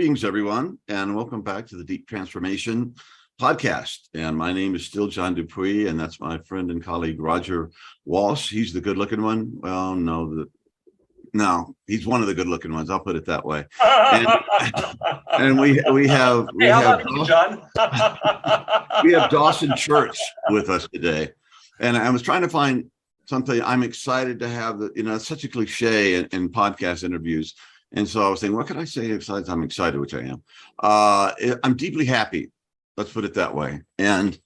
Greetings, everyone, and welcome back to the Deep Transformation podcast. And my name is still John Dupuy, and that's my friend and colleague, Roger Walsh. He's the good-looking one. Well, no, he's one of the good-looking ones. I'll put it that way. And we have John? we have Dawson Church with us today. And I was trying to find something I'm excited to have. It's such a cliche in podcast interviews. And so I was thinking, what could I say besides I'm excited, which I am. I'm deeply happy. Let's put it that way. And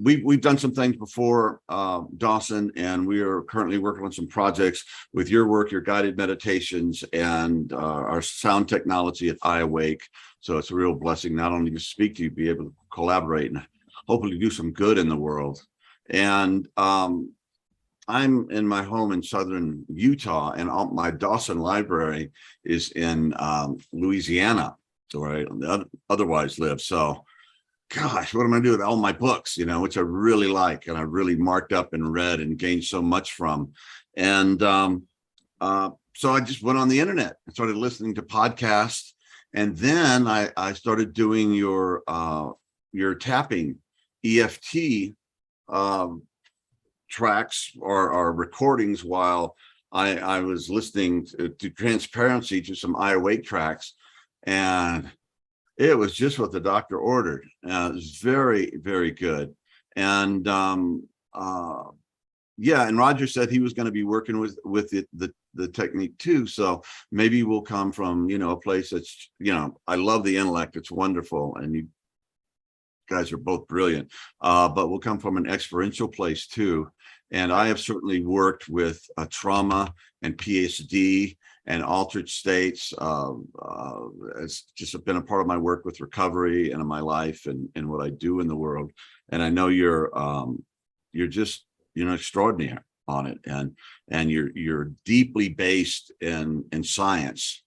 we've done some things before, Dawson, and we are currently working on some projects with your work, your guided meditations, and our sound technology at iAwake. So it's a real blessing not only to speak to you, be able to collaborate and hopefully do some good in the world. And I'm in my home in southern Utah, and my Dawson library is in Louisiana, where I otherwise live. So, gosh, what am I going to do with all my books, which I really like and I really marked up and read and gained so much from. And so I just went on the internet and started listening to podcasts. And then I started doing your tapping EFT tracks or recordings while I was listening to Transparency to some iAwake tracks, and it was just what the doctor ordered. It was very, very good. And and Roger said he was going to be working with the technique too. So maybe we'll come from a place that's I love the intellect. It's wonderful, and you guys are both brilliant, but we'll come from an experiential place too. And I have certainly worked with trauma and PSD and altered states. It's just been a part of my work with recovery and in my life and what I do in the world. And I know you're just extraordinary on it, and you're deeply based in science.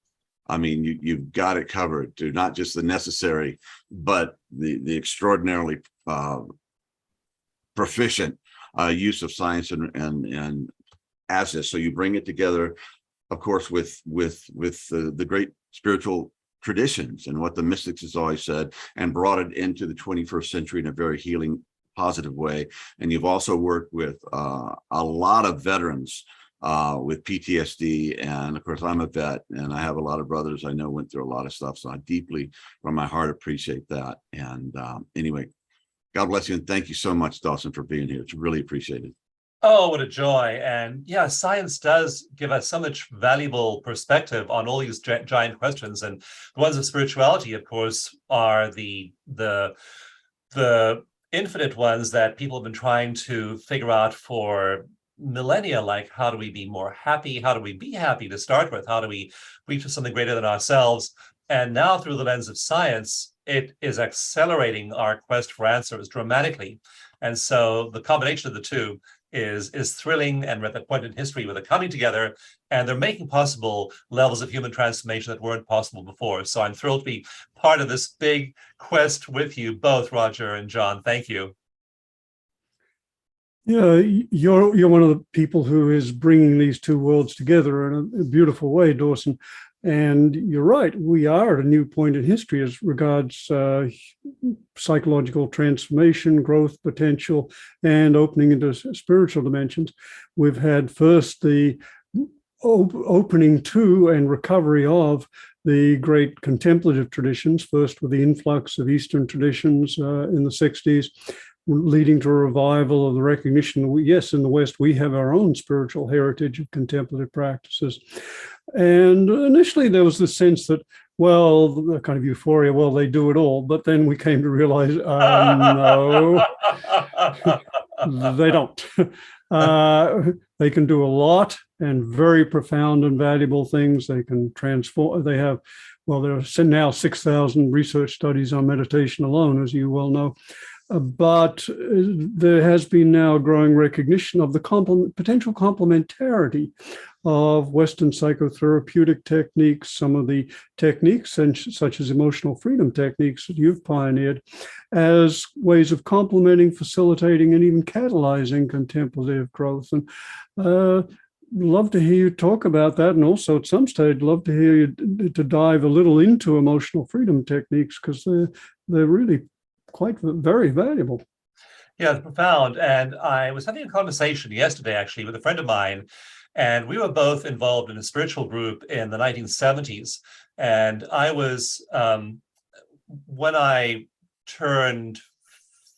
I mean, you've got it covered, to not just the necessary, but the extraordinarily proficient use of science and assets. So you bring it together, of course, with the great spiritual traditions and what the mystics has always said, and brought it into the 21st century in a very healing, positive way. And you've also worked with a lot of veterans with PTSD. And of course, I'm a vet, and I have a lot of brothers I know went through a lot of stuff. So I deeply, from my heart, appreciate that. And anyway, God bless you. And thank you so much, Dawson, for being here. It's really appreciated. Oh, what a joy. And yeah, science does give us so much valuable perspective on all these giant questions. And the ones of spirituality, of course, are the infinite ones that people have been trying to figure out for millennia, like how do we be more happy? How do we be happy to start with? How do we reach something greater than ourselves? And now through the lens of science, it is accelerating our quest for answers dramatically. And so the combination of the two is thrilling, and we're at the point in history where they're coming together and they're making possible levels of human transformation that weren't possible before. So I'm thrilled to be part of this big quest with you both, Roger and John. Thank you. Yeah, you're one of the people who is bringing these two worlds together in a beautiful way, Dawson. And you're right, we are at a new point in history as regards psychological transformation, growth potential, and opening into spiritual dimensions. We've had first the opening to and recovery of the great contemplative traditions, first with the influx of Eastern traditions in the 60s, leading to a revival of the recognition, yes, in the West, we have our own spiritual heritage of contemplative practices. And initially there was this sense that, well, the kind of euphoria, well, they do it all. But then we came to realize, no, they don't. They can do a lot and very profound and valuable things. They can transform. They have, well, there are now 6,000 research studies on meditation alone, as you well know. But there has been now a growing recognition of the potential complementarity of Western psychotherapeutic techniques, some of the techniques such as emotional freedom techniques that you've pioneered, as ways of complementing, facilitating, and even catalyzing contemplative growth. And love to hear you talk about that. And also at some stage, love to hear you to dive a little into emotional freedom techniques, because they're really quite very valuable. Yeah, it's profound. And I was having a conversation yesterday, actually, with a friend of mine, and we were both involved in a spiritual group in the 1970s. And I was, when I turned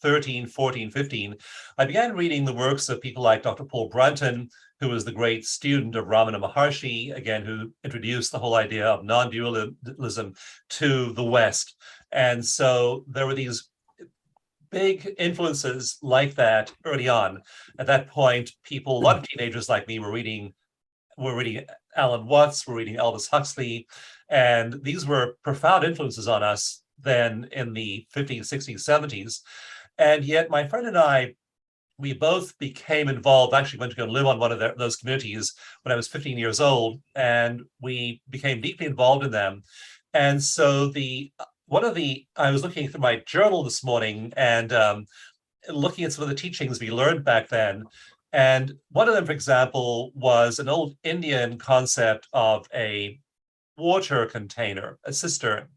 13, 14, 15, I began reading the works of people like Dr. Paul Brunton, who was the great student of Ramana Maharshi, again, who introduced the whole idea of non-dualism to the West. And so there were these big influences like that early on. At that point, people, a lot of teenagers like me were reading Alan Watts, were reading Aldous Huxley, and these were profound influences on us then in the 50s, 60s, 70s. And yet my friend and I, we both became involved, actually went to go live on one of those communities when I was 15 years old, and we became deeply involved in them. And so I was looking through my journal this morning and looking at some of the teachings we learned back then. And one of them, for example, was an old Indian concept of a water container, a cistern.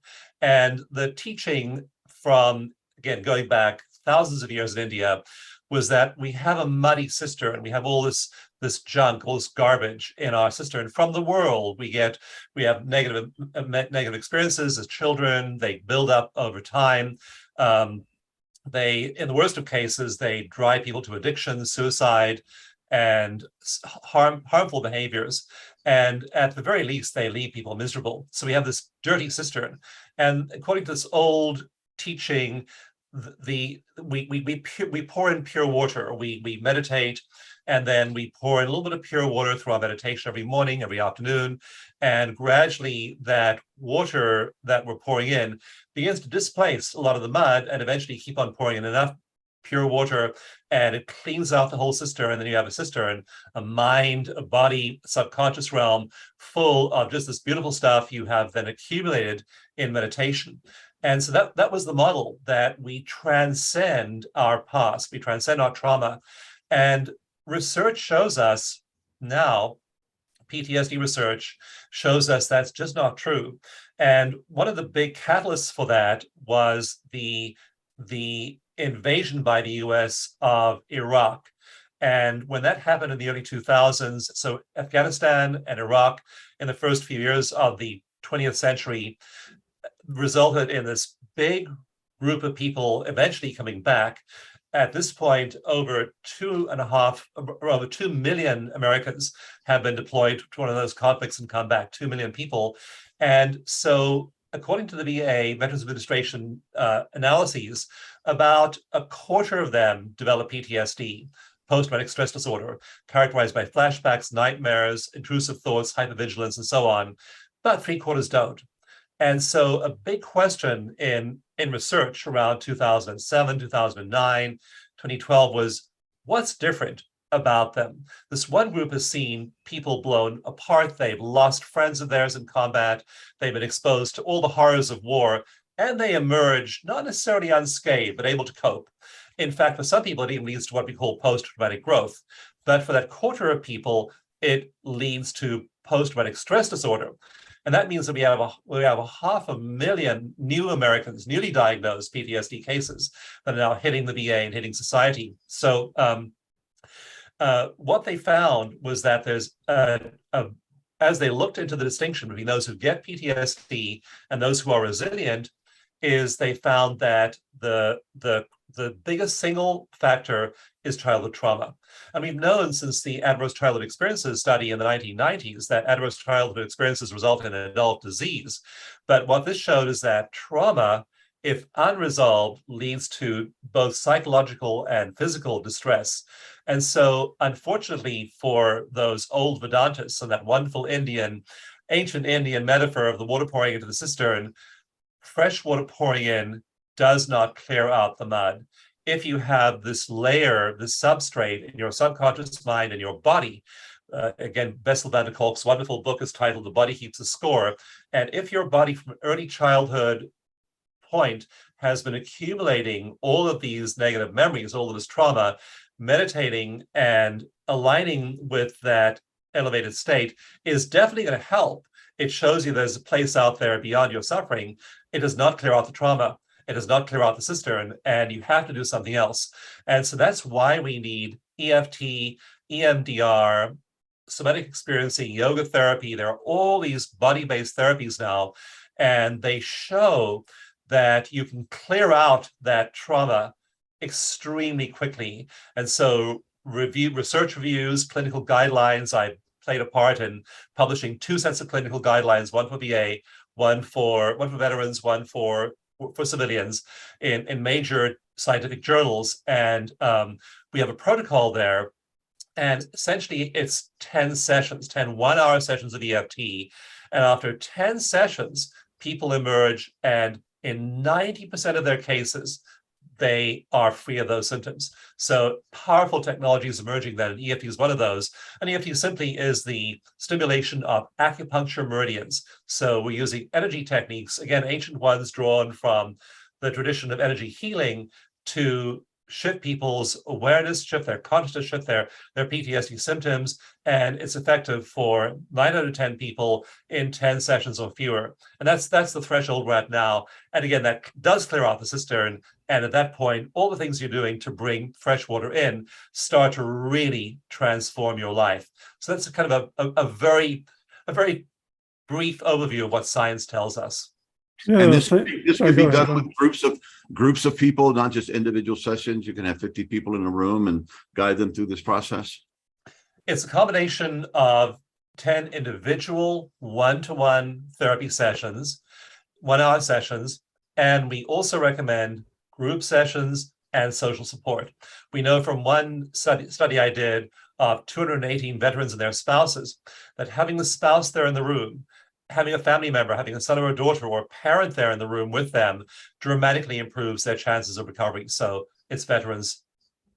And the teaching from, again, going back thousands of years in India, was that we have a muddy cistern. We have all this junk, all this garbage in our cistern from the world. We have negative experiences as children. They build up over time. In the worst of cases, they drive people to addiction, suicide, and harmful behaviors. And at the very least, they leave people miserable. So we have this dirty cistern. And according to this old teaching, we pour in pure water. We meditate, and then we pour in a little bit of pure water through our meditation every morning, every afternoon, and gradually that water that we're pouring in begins to displace a lot of the mud, and eventually keep on pouring in enough pure water, and it cleans out the whole cistern. And then you have a cistern, a mind, a body, subconscious realm full of just this beautiful stuff you have then accumulated in meditation. And so that was the model, that we transcend our past, we transcend our trauma. And research shows us now, PTSD research shows us that's just not true. And one of the big catalysts for that was the invasion by the US of Iraq. And when that happened in the early 2000s, so Afghanistan and Iraq in the first few years of the 20th century resulted in this big group of people eventually coming back. At this point, over 2 million Americans have been deployed to one of those conflicts and come back, 2 million people. And so according to the VA Veterans Administration analyses, about a quarter of them develop PTSD, post-traumatic stress disorder, characterized by flashbacks, nightmares, intrusive thoughts, hypervigilance, and so on. But 3/4 don't. And so a big question in research around 2007, 2009, 2012 was, what's different about them? This one group has seen people blown apart. They've lost friends of theirs in combat. They've been exposed to all the horrors of war, and they emerge not necessarily unscathed, but able to cope. In fact, for some people, it even leads to what we call post-traumatic growth. But for that quarter of people, it leads to post-traumatic stress disorder. And that means that we have 500,000 new Americans, newly diagnosed PTSD cases that are now hitting the VA and hitting society. So what they found was that there's as they looked into the distinction between those who get PTSD and those who are resilient, is they found that the biggest single factor is childhood trauma. And we've known since the adverse childhood experiences study in the 1990s that adverse childhood experiences result in adult disease. But what this showed is that trauma, if unresolved, leads to both psychological and physical distress. And so, unfortunately, for those old Vedantists and that wonderful ancient Indian metaphor of the water pouring into the cistern, fresh water pouring in does not clear out the mud. If you have this layer, this substrate in your subconscious mind and your body, again, Bessel van der Kolk's wonderful book is titled The Body Keeps a Score. And if your body from early childhood point has been accumulating all of these negative memories, all of this trauma, meditating and aligning with that elevated state is definitely going to help. It shows you there's a place out there beyond your suffering. It does not clear out the trauma. It does not clear out the cistern, and you have to do something else. And so that's why we need EFT, EMDR, somatic experiencing, yoga therapy. There are all these body-based therapies now, and they show that you can clear out that trauma extremely quickly. And so research reviews, clinical guidelines, I played a part in publishing 2 sets of clinical guidelines, one for VA, one for veterans, one for civilians in major scientific journals. And we have a protocol there. And essentially it's 10 sessions, 10 one-hour sessions of EFT. And after 10 sessions, people emerge, and in 90% of their cases, they are free of those symptoms. So powerful technology is emerging then, and EFT is one of those. And EFT simply is the stimulation of acupuncture meridians. So we're using energy techniques, again, ancient ones drawn from the tradition of energy healing to shift people's awareness, shift their consciousness, shift their PTSD symptoms, and it's effective for 9 out of 10 people in 10 sessions or fewer. And that's the threshold we're at now. And again, that does clear out the cistern. And at that point, all the things you're doing to bring fresh water in start to really transform your life. So that's kind of a very brief overview of what science tells us. Yeah, And this could be ahead. done with groups of people, not just individual sessions. You can have 50 people in a room and guide them through this process. It's a combination of 10 individual one-to-one therapy sessions, 1 hour sessions, and we also recommend group sessions and social support. We know from one study I did of 218 veterans and their spouses that having the spouse there in the room, having a family member, having a son or a daughter or a parent there in the room with them dramatically improves their chances of recovery. So it's veterans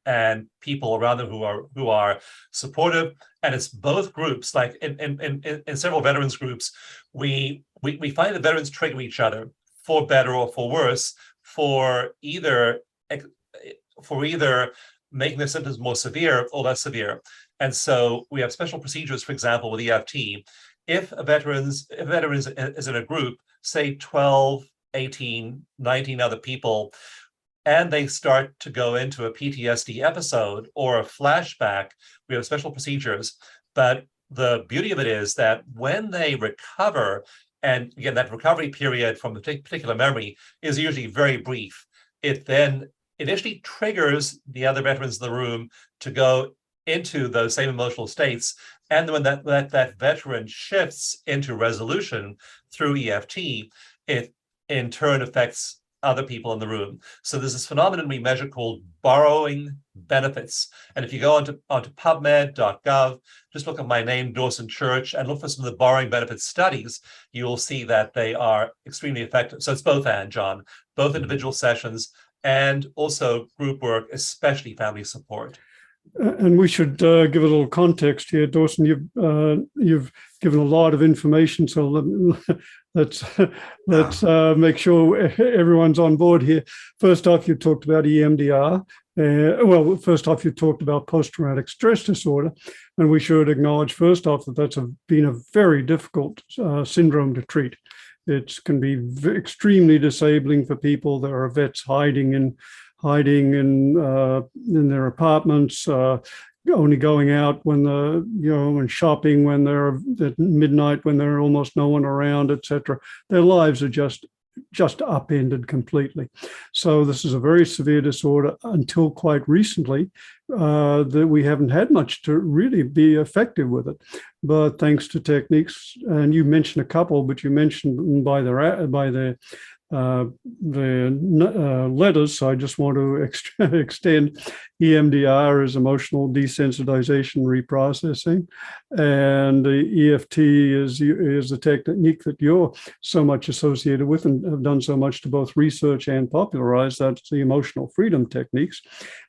and people around them who are supportive, and it's both groups. Like in several veterans groups, we find that veterans trigger each other for better or for worse, for either making their symptoms more severe or less severe. And so we have special procedures, for example, with EFT. If a veteran is in a group, say 12, 18, 19 other people, and they start to go into a PTSD episode or a flashback, we have special procedures. But the beauty of it is that when they recover, and again, that recovery period from a particular memory is usually very brief, it then initially triggers the other veterans in the room to go into those same emotional states. And when that veteran shifts into resolution through EFT, it in turn affects other people in the room. So there's this phenomenon we measure called borrowing benefits. And if you go onto PubMed.gov, just look at my name, Dawson Church, and look for some of the borrowing benefits studies, you will see that they are extremely effective. So it's both and, John, both individual sessions and also group work, especially family support. And we should give a little context here, Dawson. You've given a lot of information, so let's make sure everyone's on board here. First off, you talked about EMDR. First off, you talked about post-traumatic stress disorder, and we should acknowledge first off that that's been a very difficult syndrome to treat. It can be extremely disabling for people. There are vets hiding in their apartments, only going out when and shopping when they're at midnight, when there are almost no one around, etc. Their lives are just upended completely. So this is a very severe disorder until quite recently that we haven't had much to really be effective with it. But thanks to techniques, and you mentioned a couple, but you mentioned by the letters, so I just want to extend EMDR is emotional desensitization reprocessing, and EFT is the technique that you're so much associated with and have done so much to both research and popularize. That's the emotional freedom techniques.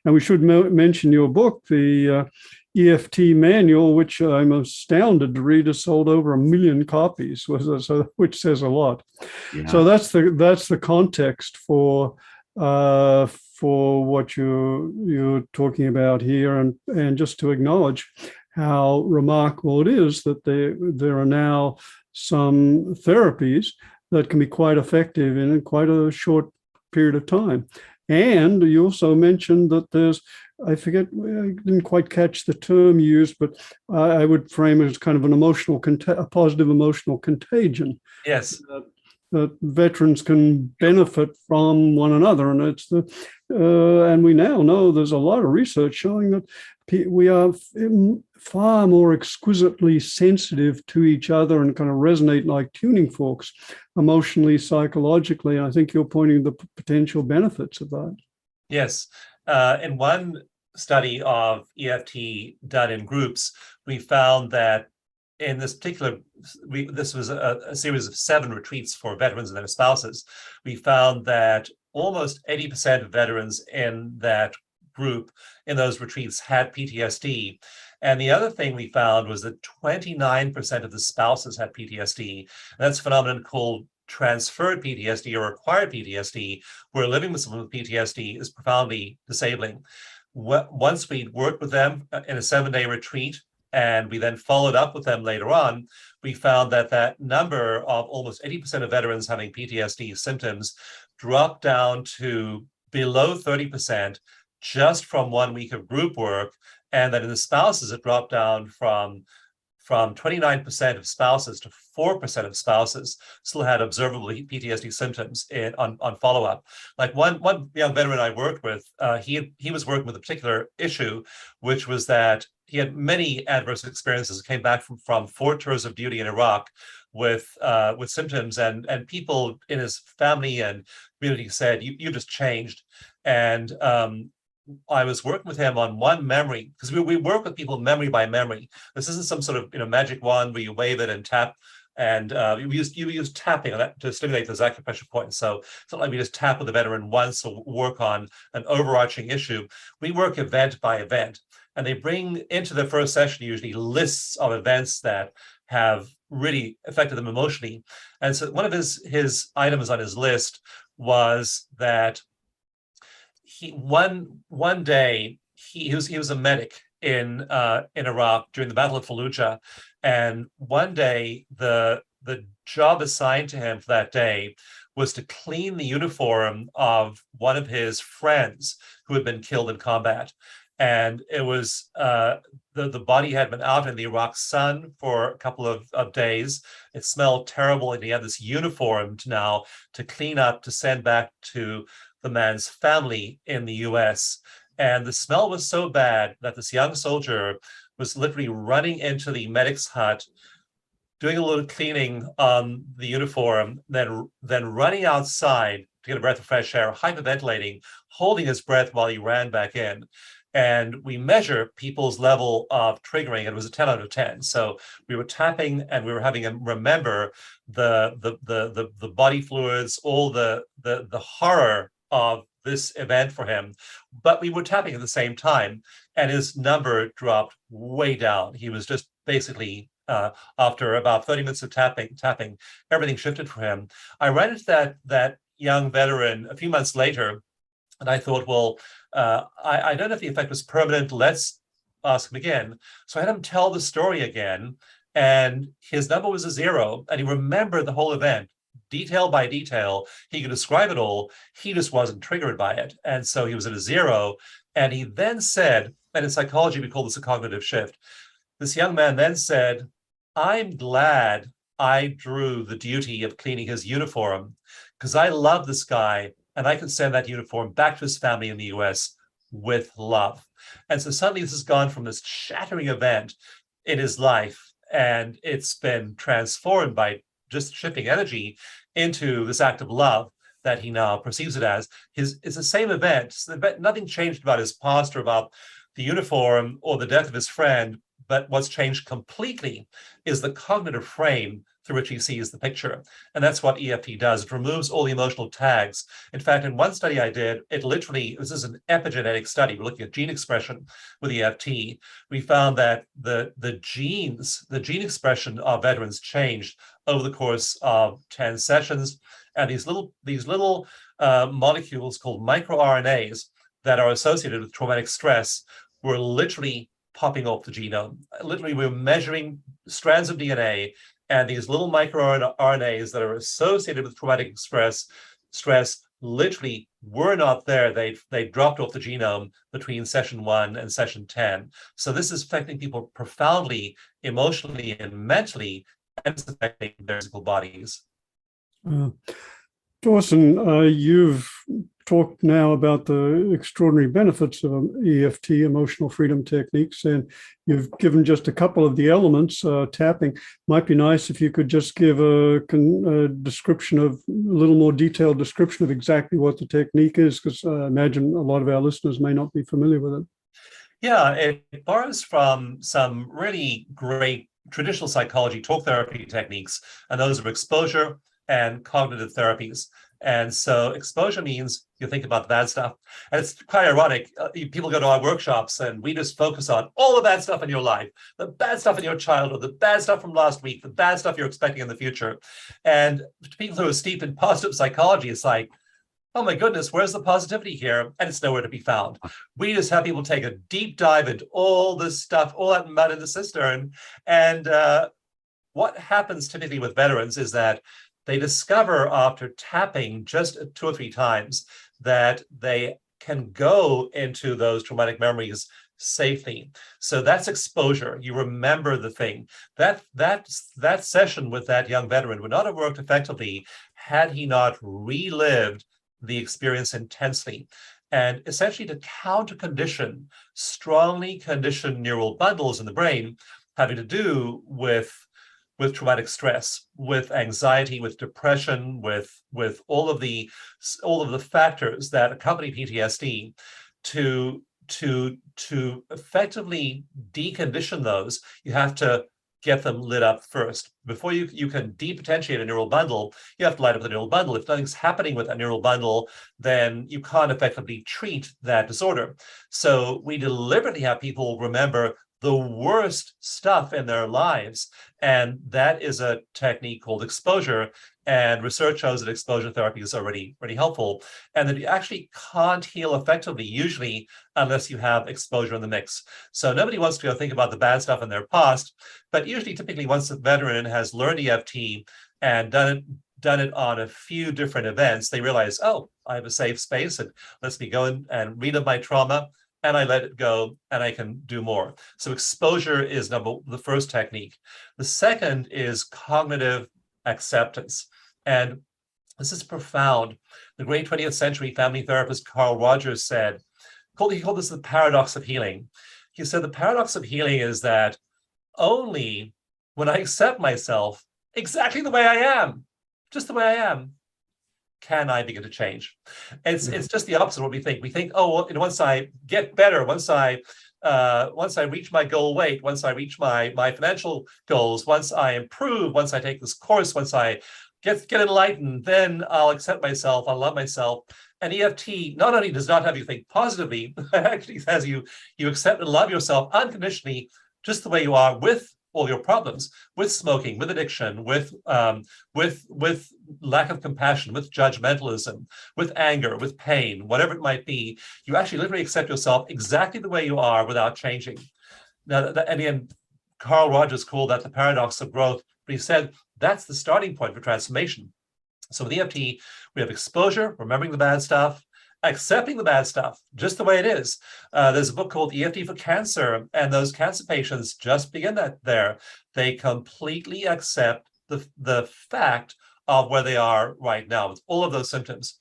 And we should mention your book, the EFT manual, which I'm astounded to read, has sold over 1 million copies, which says a lot. Yeah. So that's the context for what you're talking about here, and just to acknowledge how remarkable it is that there are now some therapies that can be quite effective in quite a short period of time. And you also mentioned that there's, I forget, I didn't quite catch the term used, but I would frame it as kind of a positive emotional contagion. Yes. That veterans can benefit from one another, and and we now know there's a lot of research showing that we are far more exquisitely sensitive to each other and kind of resonate like tuning forks, emotionally, psychologically. And I think you're pointing to the potential benefits of that. Yes. In one study of EFT done in groups, we found that in this particular, this was a series of 7 retreats for veterans and their spouses. We found that almost 80% of veterans in that group, in those retreats, had PTSD. And the other thing we found was that 29% of the spouses had PTSD. That's a phenomenon called transferred PTSD or acquired PTSD, where living with someone with PTSD is profoundly disabling. Once we worked with them in a 7-day retreat, and we then followed up with them later on, we found that that number of almost 80% of veterans having PTSD symptoms dropped down to below 30% just from 1 week of group work. And that in the spouses, it dropped down from 29% of spouses to 4% of spouses still had observable PTSD symptoms on follow-up. Like one young veteran I worked with, he was working with a particular issue, which was that he had many adverse experiences, came back from 4 tours of duty in Iraq with symptoms, and people in his family and community said, you just changed. And I was working with him on one memory, because we work with people memory by memory. This isn't some sort of magic wand where you wave it and tap. And you use tapping on that to stimulate those acupressure points. So it's not like we just tap with the veteran once or work on an overarching issue. We work event by event, and they bring into the first session usually lists of events that have really affected them emotionally. And so one of his items on his list was that one day he was a medic in Iraq during the Battle of Fallujah, and one day the job assigned to him for that day was to clean the uniform of one of his friends who had been killed in combat. And it was the body had been out in the Iraq sun for a couple of days. It smelled terrible, and he had this uniform now to clean up to send back to the man's family in the US. And the smell was so bad that this young soldier was literally running into the medic's hut, doing a little cleaning on the uniform, then running outside to get a breath of fresh air, hyperventilating, holding his breath while he ran back in. And we measure people's level of triggering. It was a 10 out of 10. So we were tapping, and we were having him remember the body fluids, all the horror of this event for him. But we were tapping at the same time, and his number dropped way down. He was just basically, after about 30 minutes of tapping, everything shifted for him. I ran into that young veteran a few months later, and I thought, well, I don't know if the effect was permanent. Let's ask him again. So I had him tell the story again, and his number was a 0, and he remembered the whole event, detail by detail. He could describe it all. He just wasn't triggered by it. And so he was at a 0. And he then said, and in psychology, we call this a cognitive shift. This young man then said, I'm glad I drew the duty of cleaning his uniform, because I love this guy, and I can send that uniform back to his family in the US with love. And so suddenly this has gone from this shattering event in his life, and it's been transformed by just shifting energy into this act of love that he now perceives it as. It's the same event. Nothing changed about his past or about the uniform or the death of his friend, but what's changed completely is the cognitive frame through which he sees the picture. And that's what EFT does. It removes all the emotional tags. In fact, in one study I did, this is an epigenetic study. We're looking at gene expression with EFT. We found that the gene expression of veterans changed over the course of 10 sessions. And these little molecules called microRNAs that are associated with traumatic stress were literally popping off the genome. Literally, we're measuring strands of DNA, and these little microRNAs that are associated with traumatic stress literally were not there. They dropped off the genome between session 1 and session 10. So this is affecting people profoundly, emotionally and mentally, and it's affecting their physical bodies. Dawson, you've talked now about the extraordinary benefits of EFT, emotional freedom techniques, and you've given just a couple of the elements. Tapping might be nice if you could just give a description of, a little more detailed description of exactly what the technique is, because I imagine a lot of our listeners may not be familiar with it. Yeah, it borrows from some really great traditional psychology talk therapy techniques, and those are exposure and cognitive therapies. And so exposure means you think about the bad stuff. And it's quite ironic. People go to our workshops and we just focus on all the bad stuff in your life, the bad stuff in your childhood, the bad stuff from last week, the bad stuff you're expecting in the future. And to people who are steeped in positive psychology, it's like, oh my goodness, where's the positivity here? And it's nowhere to be found. We just have people take a deep dive into all this stuff, all that mud in the cistern. And what happens typically with veterans is that they discover after tapping just 2 or 3 times that they can go into those traumatic memories safely. So that's exposure. You remember the thing. That session with that young veteran would not have worked effectively had he not relived the experience intensely. And essentially to counter condition, strongly conditioned neural bundles in the brain having to do with traumatic stress, with anxiety, with depression, with all of the factors that accompany PTSD, to effectively decondition those, you have to get them lit up first. Before you can depotentiate a neural bundle, you have to light up the neural bundle. If nothing's happening with that neural bundle, then you can't effectively treat that disorder. So we deliberately have people remember the worst stuff in their lives. And that is a technique called exposure. And research shows that exposure therapy is already really helpful, and that you actually can't heal effectively, usually, unless you have exposure in the mix. So nobody wants to go think about the bad stuff in their past, but usually, typically, once a veteran has learned EFT and done it on a few different events, they realize, oh, I have a safe space. It lets me go in and relive my trauma, and I let it go, and I can do more. So exposure is the first technique. The second is cognitive acceptance. And this is profound. The great 20th century family therapist Carl Rogers he called this the paradox of healing. He said the paradox of healing is that only when I accept myself exactly the way I am, just the way I am, can I begin to change. It's just the opposite of what we think. We think, oh, well, once I get better, once I reach my goal weight, once I reach my financial goals, once I improve, once I take this course, once I get enlightened, then I'll accept myself, I'll love myself. And EFT not only does not have you think positively, but actually has you accept and love yourself unconditionally, just the way you are, with all your problems, with smoking, with addiction, with lack of compassion, with judgmentalism, with anger, with pain, whatever it might be. You actually literally accept yourself exactly the way you are without changing. Now, and again, Carl Rogers called that the paradox of growth, but he said that's the starting point for transformation. So with EFT, we have exposure, remembering the bad stuff, accepting the bad stuff just the way it is. There's a book called EFT for Cancer, and those cancer patients just begin that there. They completely accept the fact of where they are right now with all of those symptoms.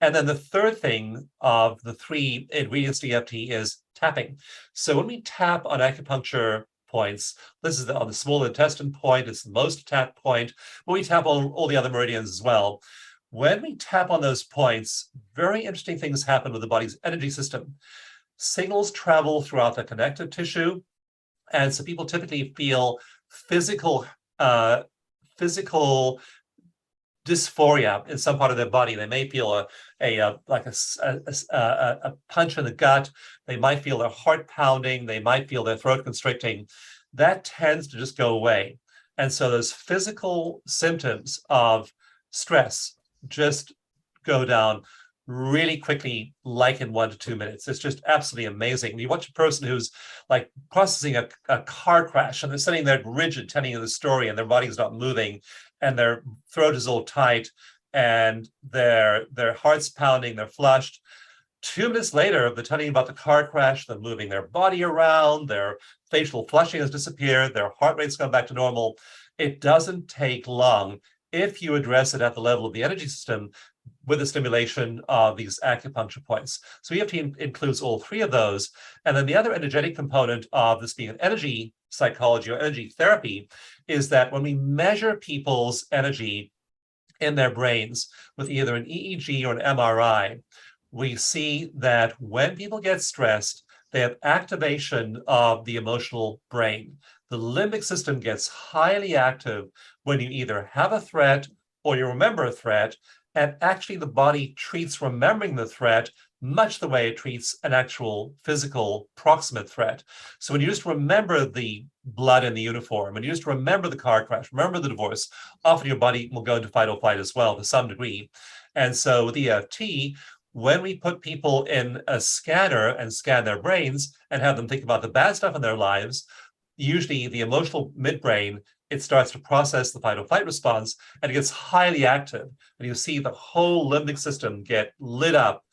And then the third thing of the 3 ingredients to EFT is tapping. So when we tap on acupuncture points, this is on the small intestine point, it's the most tapped point, but we tap on all the other meridians as well. When we tap on those points, very interesting things happen with the body's energy system. Signals travel throughout the connective tissue, and so people typically feel physical dysphoria in some part of their body. They may feel a punch in the gut. They might feel their heart pounding. They might feel their throat constricting. That tends to just go away. And so those physical symptoms of stress just go down. really quickly, like in 1 to 2 minutes. It's just absolutely amazing. When you watch a person who's like processing a car crash and they're sitting there rigid, telling you the story, and their body's not moving, and their throat is all tight, and their heart's pounding, they're flushed. 2 minutes later, they're telling you about the car crash, they're moving their body around, their facial flushing has disappeared, their heart rate's gone back to normal. It doesn't take long if you address it at the level of the energy system with the stimulation of these acupuncture points. So EFT includes all three of those. And then the other energetic component of this being an energy psychology or energy therapy is that when we measure people's energy in their brains with either an EEG or an MRI, we see that when people get stressed, they have activation of the emotional brain. The limbic system gets highly active when you either have a threat or you remember a threat, and actually the body treats remembering the threat much the way it treats an actual physical proximate threat. So when you just remember the blood in the uniform, when you just remember the car crash, remember the divorce, often your body will go into fight or flight as well to some degree. And so with EFT, when we put people in a scanner and scan their brains and have them think about the bad stuff in their lives, usually the emotional midbrain, it starts to process the fight or flight response, and it gets highly active. And you see the whole limbic system get lit up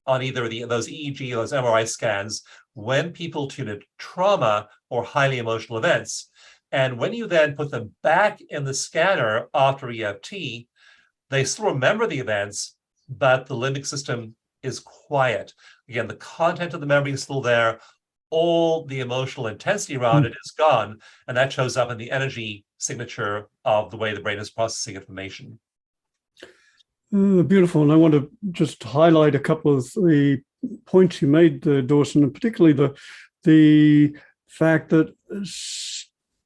on either those EEG or those MRI scans when people tune into trauma or highly emotional events. And when you then put them back in the scanner after EFT, they still remember the events, but the limbic system is quiet. Again, the content of the memory is still there. All the emotional intensity around it is gone, and that shows up in the energy signature of the way the brain is processing information. Beautiful. And I want to just highlight a couple of the points you made, Dawson, and particularly the fact that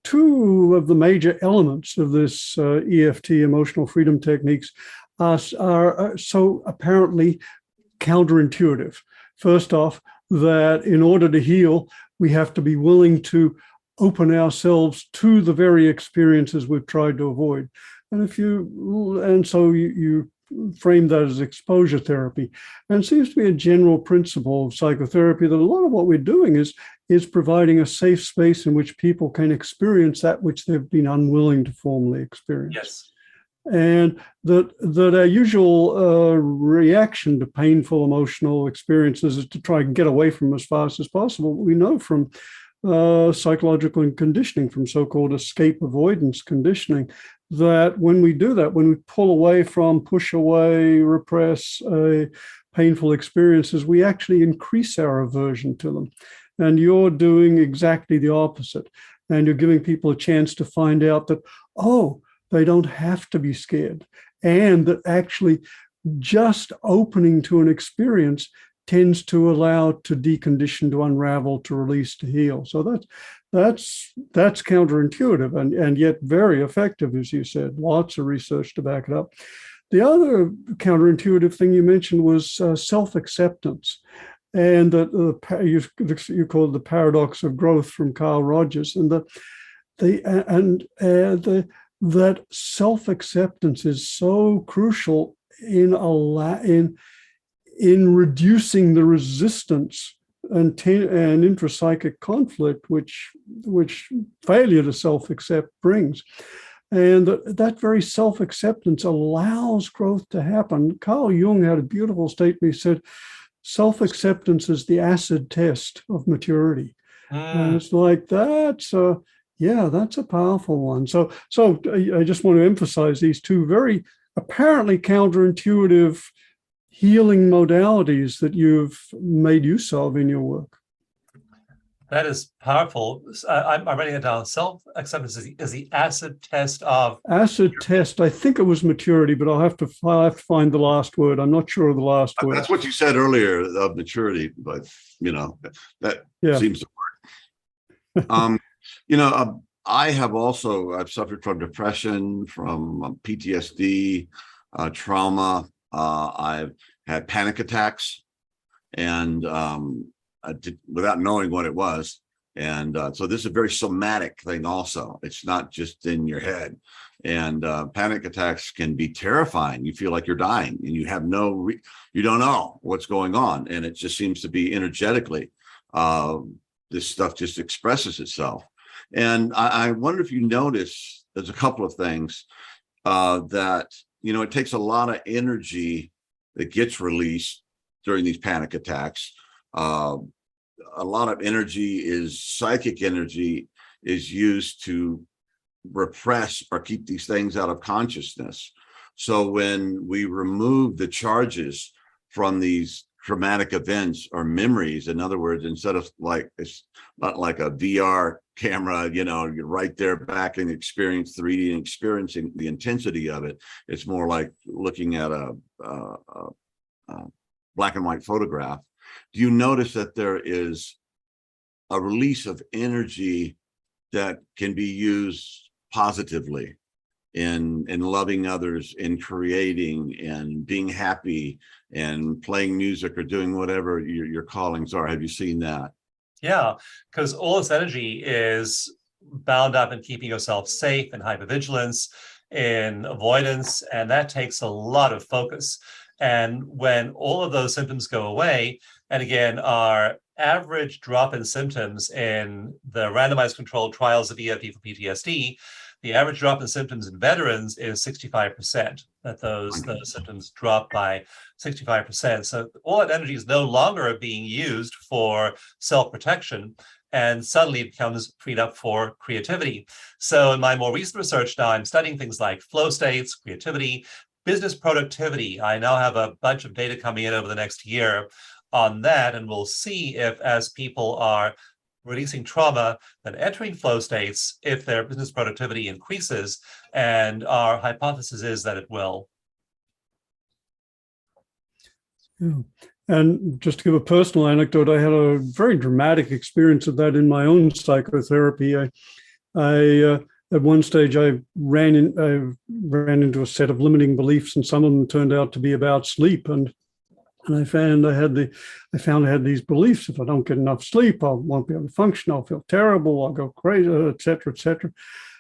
two of the major elements of this EFT, emotional freedom techniques, are so apparently counterintuitive. First off, that in order to heal, we have to be willing to open ourselves to the very experiences we've tried to avoid. And so you frame that as exposure therapy. And it seems to be a general principle of psychotherapy that a lot of what we're doing is providing a safe space in which people can experience that which they've been unwilling to formally experience. Yes. And that our usual reaction to painful emotional experiences is to try and get away from them as fast as possible. We know from psychological conditioning, from so-called escape avoidance conditioning, that when we do that, when we pull away from, push away, repress painful experiences, we actually increase our aversion to them. And you're doing exactly the opposite. And you're giving people a chance to find out that, oh, they don't have to be scared, and that actually just opening to an experience tends to allow to decondition, to unravel, to release, to heal. So that's counterintuitive and yet very effective, as you said. Lots of research to back it up. The other counterintuitive thing you mentioned was self-acceptance, and that you called the paradox of growth from Carl Rogers, and that self-acceptance is so crucial in reducing the resistance and intrapsychic conflict which failure to self-accept brings. And that very self-acceptance allows growth to happen. Carl Jung had a beautiful statement. He said, self-acceptance is the acid test of maturity. And it's like, that's a powerful one. So I just want to emphasize these two very apparently counterintuitive healing modalities that you've made use of in your work. That is powerful. I'm writing it down. Self-acceptance is the acid test of... Acid test, I think it was maturity, but I'll have to find the last word. I'm not sure of the last word. That's what you said earlier of maturity, but, that seems to work. I've suffered from depression, from PTSD, trauma. I've had panic attacks, and without knowing what it was. And so this is a very somatic thing also. It's not just in your head. And panic attacks can be terrifying. You feel like you're dying and you have you don't know what's going on. And it just seems to be energetically, this stuff just expresses itself. And I wonder if you notice, there's a couple of things that, it takes a lot of energy that gets released during these panic attacks. A lot of energy psychic energy is used to repress or keep these things out of consciousness. So when we remove the charges from these traumatic events or memories, in other words, instead of it's not like a VR camera, you're right there back and experience 3D and experiencing the intensity of it. It's more like looking at a black and white photograph. Do you notice that there is a release of energy that can be used positively in loving others, in creating and being happy and playing music or doing whatever your callings are? Have you seen that? Yeah, because all this energy is bound up in keeping yourself safe, in hypervigilance, in avoidance, and that takes a lot of focus. And when all of those symptoms go away, and again, our average drop in symptoms in the randomized controlled trials of EFT for PTSD, the average drop in symptoms in veterans is 65%, that those symptoms drop by 65%. So all that energy is no longer being used for self-protection, and suddenly it becomes freed up for creativity. So in my more recent research now, I'm studying things like flow states, creativity, business productivity. I now have a bunch of data coming in over the next year on that, and we'll see if, as people are releasing trauma and entering flow states, if their business productivity increases, and our hypothesis is that it will. Yeah. And just to give a personal anecdote, I had a very dramatic experience of that in my own psychotherapy. I at one stage I ran into a set of limiting beliefs, and some of them turned out to be about sleep. And I found I had these beliefs: if I don't get enough sleep, I won't be able to function. I'll feel terrible. I'll go crazy, et cetera, et cetera.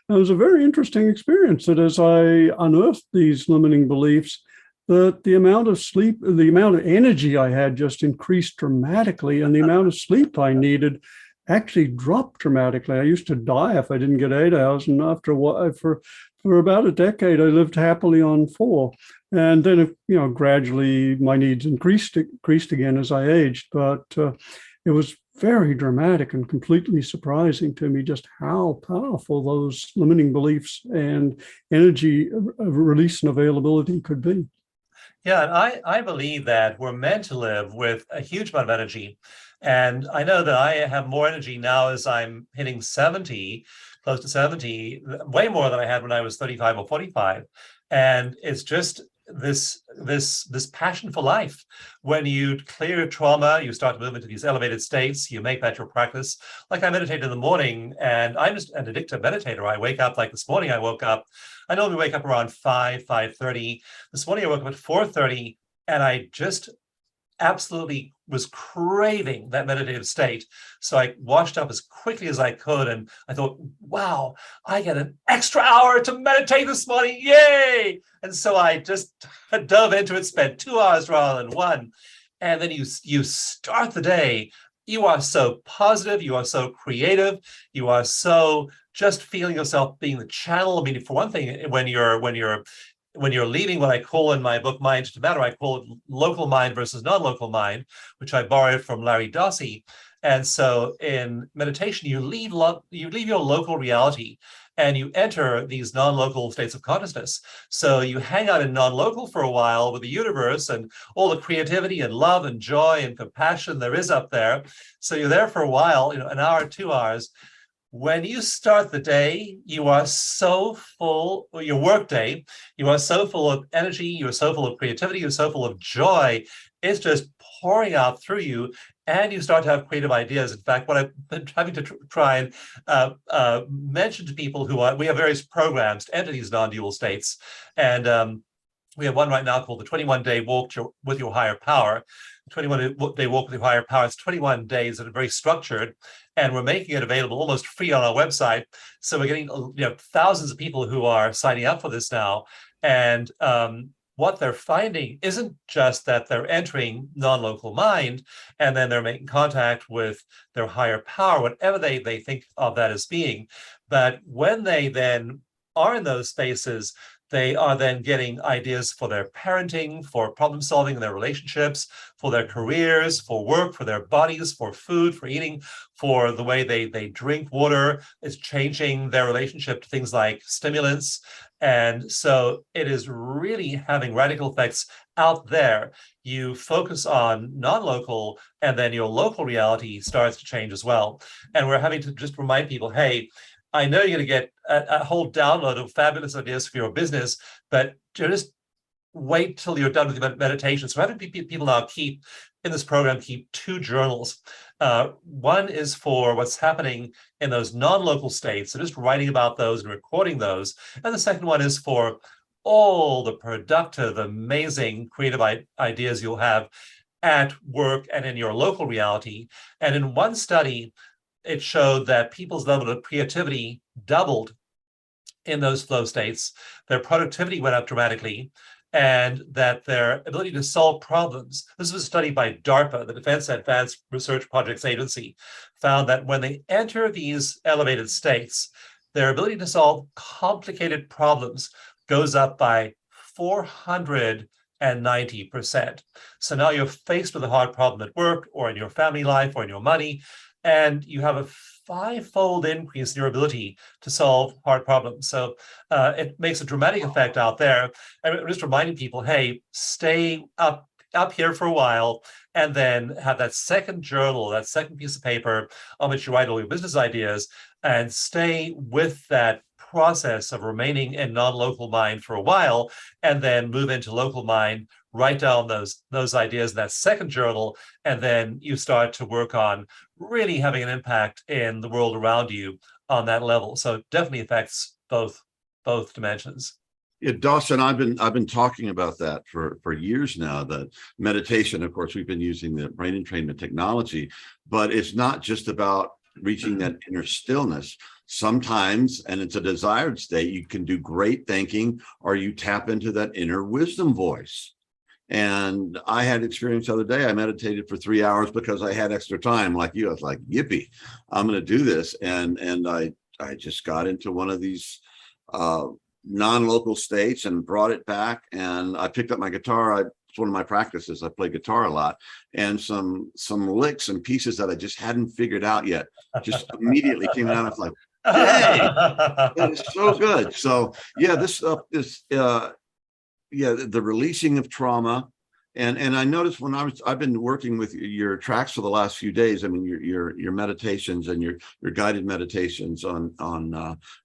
And it was a very interesting experience that as I unearthed these limiting beliefs, that the amount of sleep, the amount of energy I had just increased dramatically, and the amount of sleep I needed actually dropped dramatically. I used to die if I didn't get 8 hours, and after a while, for about a decade, I lived happily on 4. And then, gradually my needs increased again as I aged. But it was very dramatic and completely surprising to me just how powerful those limiting beliefs and energy release and availability could be. Yeah, and I believe that we're meant to live with a huge amount of energy. And I know that I have more energy now as I'm hitting 70, close to 70, way more than I had when I was 35 or 45. And it's just this passion for life. When you clear trauma, you start to move into these elevated states, you make that your practice. Like I meditate in the morning, and I'm just an addictive meditator. I wake up, like this morning I woke up, I normally wake up around 5:30. This morning I woke up at 4:30, and I just absolutely was craving that meditative state. So I washed up as quickly as I could, and I thought, wow, I get an extra hour to meditate this morning, yay! And so I just dove into it, spent 2 hours rather than 1. And then you start the day, you are so positive, you are so creative, you are so just feeling yourself being the channel. I mean, for one thing, when you're leaving what I call in my book, Mind to Matter, I call it local mind versus non-local mind, which I borrowed from Larry Dossey. And so in meditation, you leave your local reality and you enter these non-local states of consciousness. So you hang out in non-local for a while with the universe and all the creativity and love and joy and compassion there is up there. So you're there for a while, an hour, 2 hours. When you start the day, you are so full, or your work day, you are so full of energy, you are so full of creativity, you're so full of joy. It's just pouring out through you, and you start to have creative ideas. In fact, what I've been having to try and mention to people we have various programs to enter these non-dual states. And we have one right now called the 21-Day Walk with Your Higher Power. 21-day walk with your higher power. It's 21 days that are very structured, and we're making it available almost free on our website. So we're getting thousands of people who are signing up for this now. And what they're finding isn't just that they're entering non-local mind and then they're making contact with their higher power, whatever they think of that as being. But when they then are in those spaces, they are then getting ideas for their parenting, for problem solving in their relationships, for their careers, for work, for their bodies, for food, for eating, for the way they drink water. It's changing their relationship to things like stimulants. And so it is really having radical effects out there. You focus on non-local, and then your local reality starts to change as well. And we're having to just remind people, hey, I know you're going to get a whole download of fabulous ideas for your business, but just wait till you're done with your meditation. So having people now keep two journals. One is for what's happening in those non-local states, so just writing about those and recording those. And the second one is for all the productive, amazing, creative ideas you'll have at work and in your local reality. And in one study, it showed that people's level of creativity doubled in those flow states. Their productivity went up dramatically, and that their ability to solve problems. This was a study by DARPA, the Defense Advanced Research Projects Agency, found that when they enter these elevated states, their ability to solve complicated problems goes up by 490%. So now you're faced with a hard problem at work or in your family life or in your money, and you have a 5-fold increase in your ability to solve hard problems. So it makes a dramatic effect out there. And just reminding people, hey, stay up here for a while, and then have that second journal, that second piece of paper on which you write all your business ideas, and stay with that process of remaining in non-local mind for a while, and then move into local mind, write down those ideas in that second journal, and then you start to work on really having an impact in the world around you on that level. So it definitely affects both dimensions. Yeah, Dawson, I've been talking about that for years now, that meditation, of course, we've been using the brain entrainment technology, but it's not just about reaching that inner stillness. Sometimes, and it's a desired state, you can do great thinking, or you tap into that inner wisdom voice. And I had experience the other day. I meditated for 3 hours because I had extra time, like you. I was like, yippee, I'm going to do this. And I just got into one of these non-local states and brought it back. And I picked up my guitar. It's one of my practices. I play guitar a lot, and some licks and pieces that I just hadn't figured out yet just immediately came out. I was like, hey, that is so good. So yeah, this stuff is the releasing of trauma. And I noticed when I've been working with your tracks for the last few days. I mean, your meditations and your guided meditations on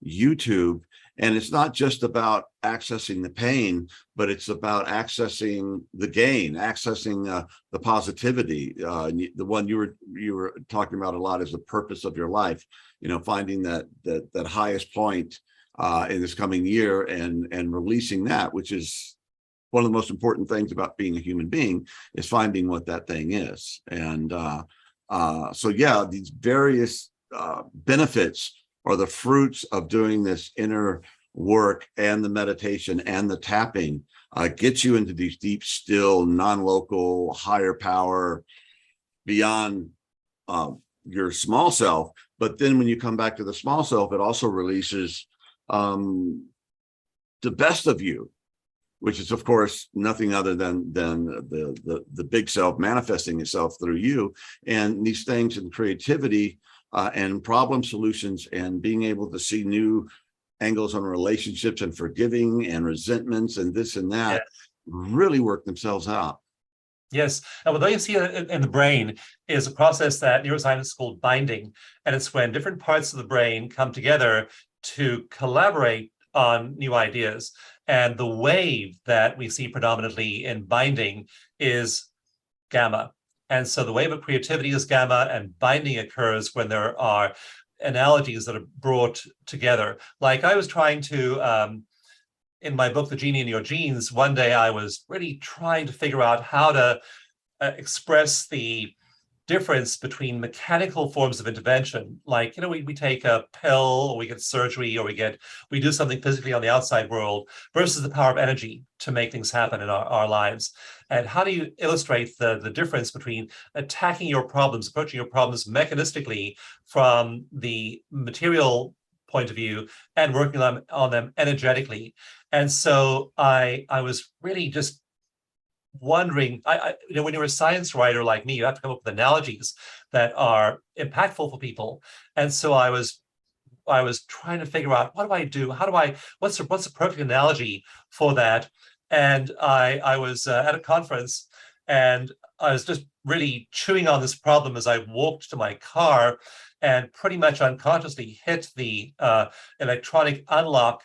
YouTube. And it's not just about accessing the pain, but it's about accessing the gain, accessing the positivity. The one you were talking about a lot is the purpose of your life. You know, finding that highest point in this coming year and releasing that, which is one of the most important things about being a human being, is finding what that thing is. And so yeah, these various benefits are the fruits of doing this inner work, and the meditation and the tapping gets you into these deep, still, non-local, higher power beyond your small self. But then when you come back to the small self, it also releases the best of you, which is, of course, nothing other than the big self manifesting itself through you. And these things and creativity and problem solutions, and being able to see new angles on relationships and forgiving and resentments and this and that, really work themselves out. Yes. And what you see in the brain is a process that neuroscience is called binding. And it's when different parts of the brain come together to collaborate on new ideas. And the wave that we see predominantly in binding is gamma. And so the wave of creativity is gamma, and binding occurs when there are analogies that are brought together. Like I was trying to, in my book, The Genie in Your Genes, one day I was really trying to figure out how to express the difference between mechanical forms of intervention, like, we take a pill, or we get surgery, or we do something physically on the outside world, versus the power of energy to make things happen in our lives. And how do you illustrate the difference between attacking your problems, approaching your problems mechanistically from the material point of view, and working on them energetically? And so I was really just wondering, when you're a science writer like me, you have to come up with analogies that are impactful for people. And so I was trying to figure out, what do I do? What's the perfect analogy for that? And I was at a conference, and I was just really chewing on this problem as I walked to my car, and pretty much unconsciously hit the electronic unlock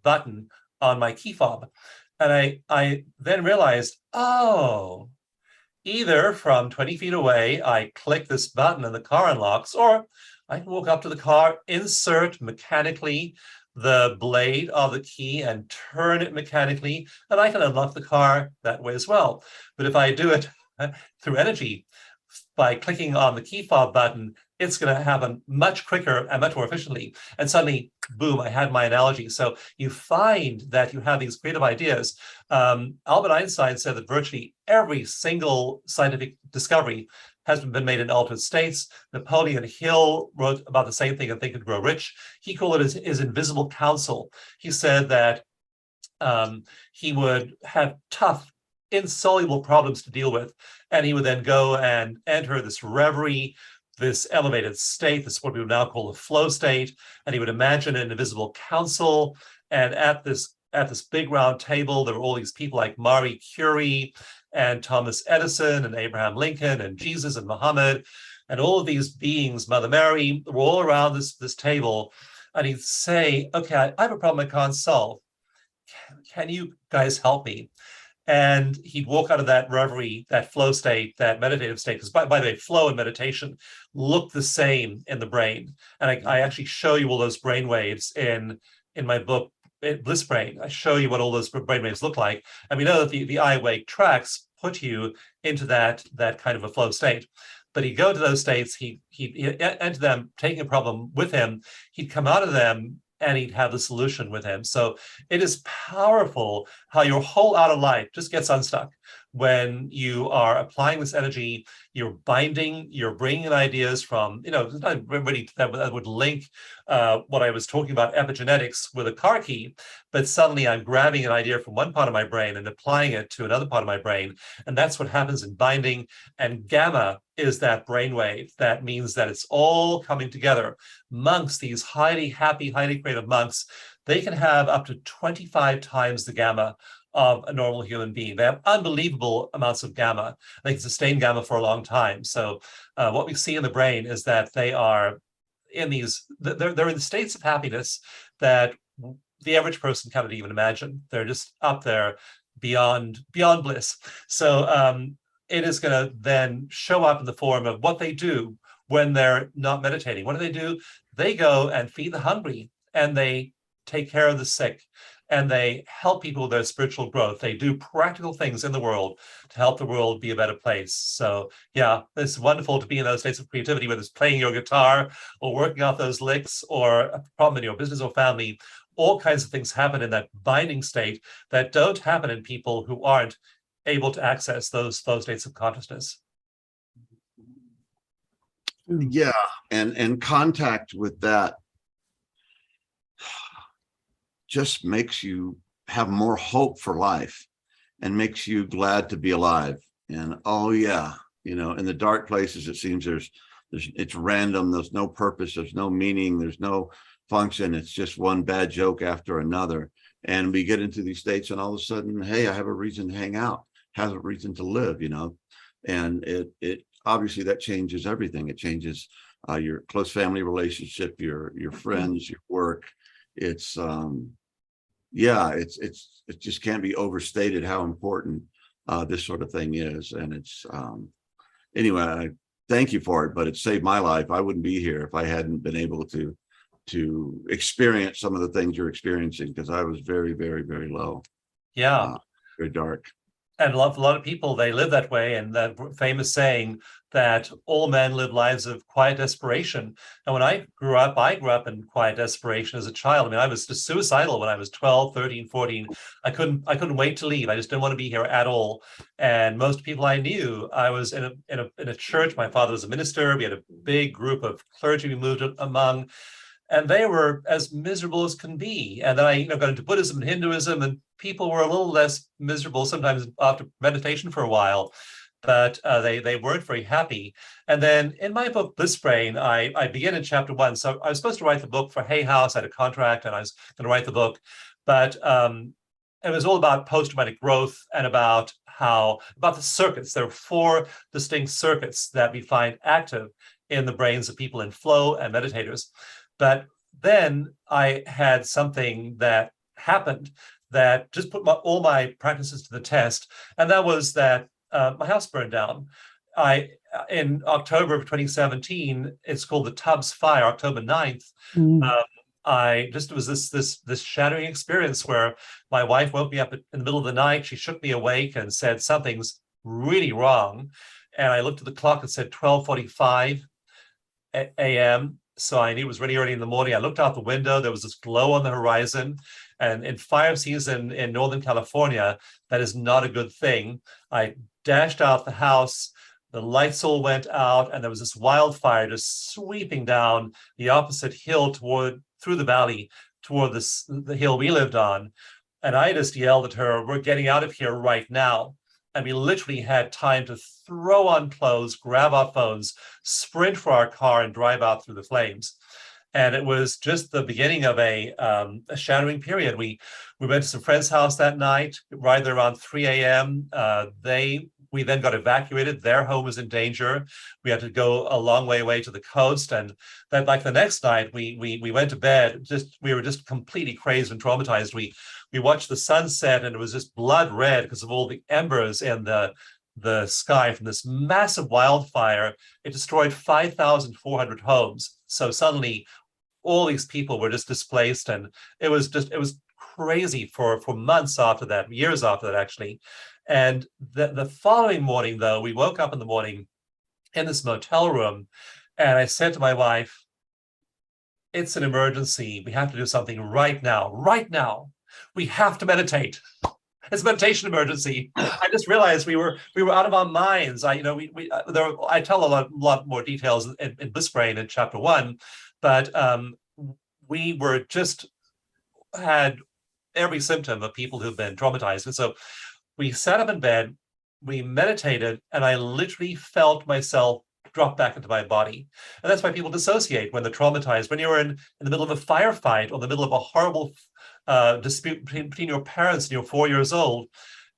button on my key fob. And I then realized, oh, either from 20 feet away, I click this button and the car unlocks, or I can walk up to the car, insert mechanically the blade of the key, and turn it mechanically, and I can unlock the car that way as well. But if I do it through energy, by clicking on the key fob button, it's going to happen much quicker and much more efficiently. And suddenly, boom, I had my analogy. So you find that you have these creative ideas. Albert Einstein said that virtually every single scientific discovery has been made in altered states. Napoleon Hill wrote about the same thing in Think and Grow Rich. He called it his invisible counsel. He said that he would have tough, insoluble problems to deal with, and he would then go and enter this reverie, this elevated state, this what we would now call the flow state, and he would imagine an invisible council. And at this big round table, there were all these people like Marie Curie and Thomas Edison and Abraham Lincoln and Jesus and Muhammad, and all of these beings, Mother Mary, were all around this table. And he'd say, okay, I have a problem I can't solve. Can you guys help me? And he'd walk out of that reverie, that flow state, that meditative state, because by the way, flow and meditation look the same in the brain. And I actually show you all those brain waves in my book, Bliss Brain. I show you what all those brain waves look like. And we know that the iAwake tracks put you into that kind of a flow state. But he'd go to those states, he'd enter them, taking a problem with him, he'd come out of them, and he'd have the solution with him. So it is powerful how your whole outer life just gets unstuck when you are applying this energy. You're binding, you're bringing in ideas from, not really that would link what I was talking about, epigenetics, with a car key, but suddenly I'm grabbing an idea from one part of my brain and applying it to another part of my brain. And that's what happens in binding. And gamma is that brainwave. That means that it's all coming together. Monks, these highly happy, highly creative monks, they can have up to 25 times the gamma of a normal human being. They have unbelievable amounts of gamma. They can sustain gamma for a long time. So what we see in the brain is that they are in they're in states of happiness that the average person cannot even imagine. They're just up there beyond bliss. So it is going to then show up in the form of what they do when they're not meditating. What do? They go and feed the hungry, and they take care of the sick, and they help people with their spiritual growth. They do practical things in the world to help the world be a better place. So yeah, it's wonderful to be in those states of creativity, whether it's playing your guitar or working off those licks or a problem in your business or family. All kinds of things happen in that binding state that don't happen in people who aren't able to access those states of consciousness. Yeah, and contact with that just makes you have more hope for life and makes you glad to be alive. And oh yeah, in the dark places, it seems it's random. There's no purpose. There's no meaning. There's no function. It's just one bad joke after another. And we get into these states, and all of a sudden, hey, I have a reason to hang out, have a reason to live, and it obviously that changes everything. It changes your close family relationship, your friends, your work. It's it just can't be overstated how important this sort of thing is. And it's anyway, I thank you for it, but it saved my life. I wouldn't be here if I hadn't been able to experience some of the things you're experiencing, because I was very, very, very low. Yeah. Very dark. And a lot of people, they live that way. And that famous saying that all men live lives of quiet desperation. And when I grew up in quiet desperation as a child. I mean, I was just suicidal when I was 12, 13, 14. I couldn't wait to leave. I just didn't want to be here at all. And most people I knew, I was in a church. My father was a minister. We had a big group of clergy we moved among, and they were as miserable as can be. And then I, got into Buddhism and Hinduism, and people were a little less miserable sometimes after meditation for a while, but they weren't very happy. And then in my book, Bliss Brain, I begin in chapter 1. So I was supposed to write the book for Hay House. I had a contract, and I was going to write the book, but it was all about post-traumatic growth and about the circuits. There are 4 distinct circuits that we find active in the brains of people in flow and meditators. But then I had something that happened that just put all my practices to the test. And that was that my house burned down. In October of 2017, it's called the Tubbs Fire, October 9th. It was this shattering experience where my wife woke me up in the middle of the night. She shook me awake and said, something's really wrong. And I looked at the clock and said 12:45 a.m. So I knew it was really early in the morning. I looked out the window. There was this glow on the horizon. And in fire season in Northern California, that is not a good thing. I dashed out the house. The lights all went out, and there was this wildfire just sweeping down the opposite hill through the valley toward the hill we lived on. And I just yelled at her, "We're getting out of here right now." And we literally had time to throw on clothes, grab our phones, sprint for our car, and drive out through the flames. And it was just the beginning of a shattering period. We went to some friend's house that night, right there around 3 a.m. We then got evacuated. Their home was in danger. We had to go a long way away to the coast. And then, like the next night, we went to bed. We were just completely crazed and traumatized. We watched the sunset, and it was just blood red because of all the embers in the sky from this massive wildfire. It destroyed 5,400 homes. So suddenly, all these people were just displaced, and it was crazy for months after that, years after that, actually. And the following morning, though, we woke up in the morning in this motel room, and I said to my wife, "It's an emergency. We have to do something right now. Right now. We have to meditate. It's a meditation emergency." I just realized we were out of our minds. I tell a lot more details in Bliss Brain in chapter 1, but we were just had every symptom of people who've been traumatized. And so we sat up in bed, we meditated, and I literally felt myself drop back into my body. And that's why people dissociate when they're traumatized. When you're in the middle of a firefight or the middle of a horrible dispute between your parents and you're 4 years old,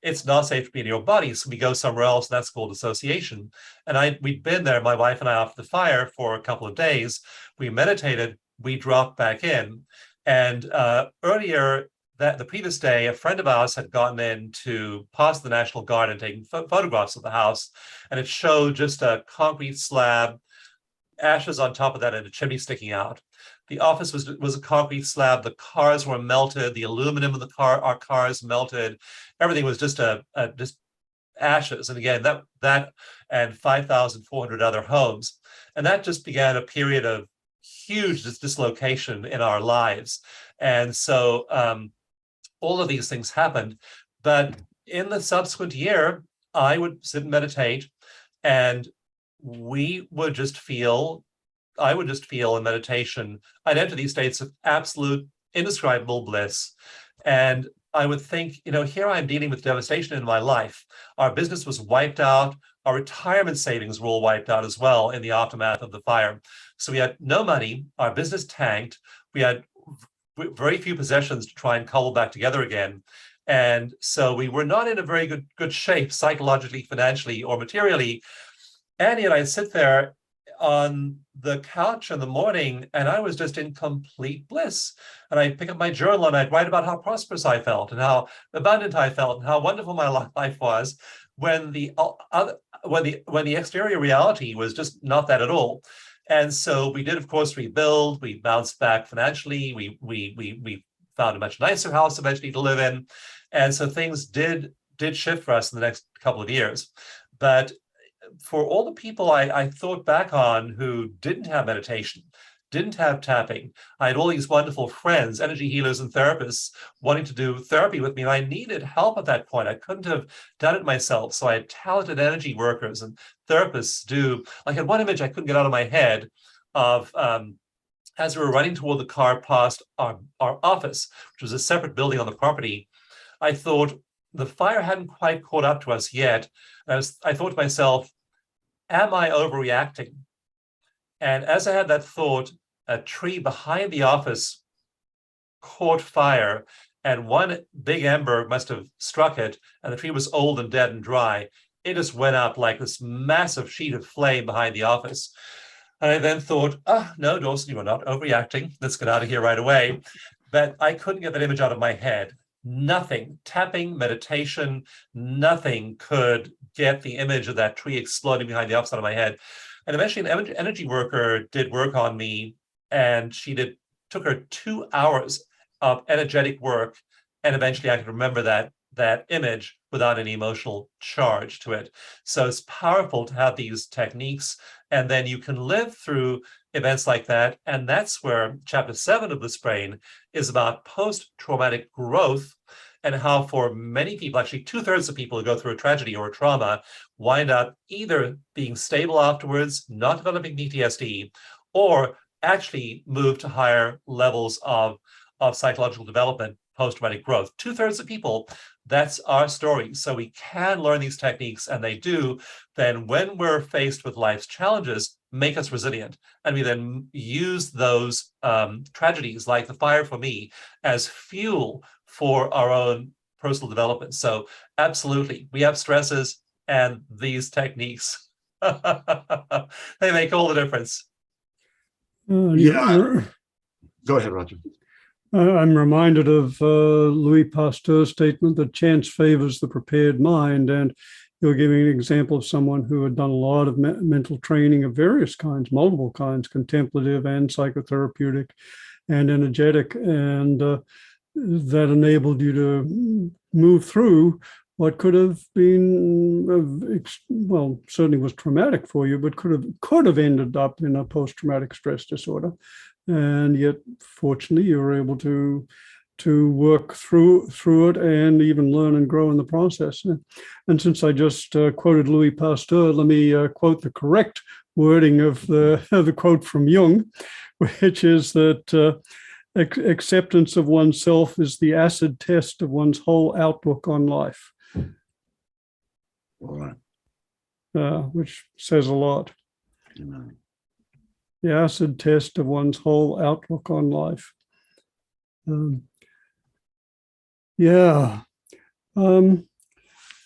it's not safe to be in your body. So we go somewhere else, and that's called dissociation. And we'd been there, my wife and I, after the fire for a couple of days. We meditated, we dropped back in. And earlier, the previous day, a friend of ours had gotten in to pass the National Guard and taking photographs of the house. And it showed just a concrete slab, ashes on top of that, and a chimney sticking out. The office was a concrete slab. The cars were melted. The aluminum of our cars melted. Everything was just just ashes. And again, that and 5,400 other homes. And that just began a period of huge dislocation in our lives. And so all of these things happened. But in the subsequent year, I would sit and meditate, and I would just feel in meditation, I'd enter these states of absolute, indescribable bliss. And I would think, here I'm dealing with devastation in my life. Our business was wiped out. Our retirement savings were all wiped out as well in the aftermath of the fire. So we had no money. Our business tanked. We had very few possessions to try and cobble back together again. And so we were not in a very good shape psychologically, financially, or materially. And yet I'd sit there on the couch in the morning, and I was just in complete bliss. And I'd pick up my journal, and I'd write about how prosperous I felt and how abundant I felt and how wonderful my life was, when the exterior reality was just not that at all. And so we did, of course, rebuild. We bounced back financially. We found a much nicer house eventually to live in. And so things did did shift for us in the next couple of years. But for all the people I thought back on who didn't have meditation, didn't have tapping, I had all these wonderful friends, energy healers and therapists wanting to do therapy with me. And I needed help at that point. I couldn't have done it myself. So I had talented energy workers and therapists do. I had one image I couldn't get out of my head of as we were running toward the car past our office, which was a separate building on the property. I thought the fire hadn't quite caught up to us yet. I thought to myself, am I overreacting? And as I had that thought, a tree behind the office caught fire, and one big ember must have struck it, and the tree was old and dead and dry. It just went up like this massive sheet of flame behind the office. And I then thought, no, Dawson, you are not overreacting. Let's get out of here right away. But I couldn't get that image out of my head. Nothing, tapping, meditation, nothing could get the image of that tree exploding behind the office out of my head. And eventually an energy worker did work on me, and took her 2 hours of energetic work. And eventually I could remember that image without any emotional charge to it. So it's powerful to have these techniques, and then you can live through events like that. And that's where chapter 7 of This Brain is about post-traumatic growth, and how for many people, actually 2/3 of people who go through a tragedy or a trauma wind up either being stable afterwards, not developing PTSD, or actually move to higher levels of psychological development, post-traumatic growth. 2/3 of people, that's our story. So we can learn these techniques, and they do then, when we're faced with life's challenges, make us resilient. And we then use those tragedies, like the fire for me, as fuel for our own personal development. So absolutely, we have stresses, and these techniques, they make all the difference. Yeah. Go ahead, Roger. I'm reminded of Louis Pasteur's statement that chance favors the prepared mind. And you're giving an example of someone who had done a lot of mental training of various kinds, multiple kinds, contemplative and psychotherapeutic and energetic. And that enabled you to move through what could have been, well, certainly was traumatic for you, but could have ended up in a post-traumatic stress disorder. And yet, fortunately, you were able to work through it and even learn and grow in the process. And since I just quoted Louis Pasteur, let me quote the correct wording of the quote from Jung, which is that acceptance of oneself is the acid test of one's whole outlook on life. All right. Which says a lot. Amen. The acid test of one's whole outlook on life.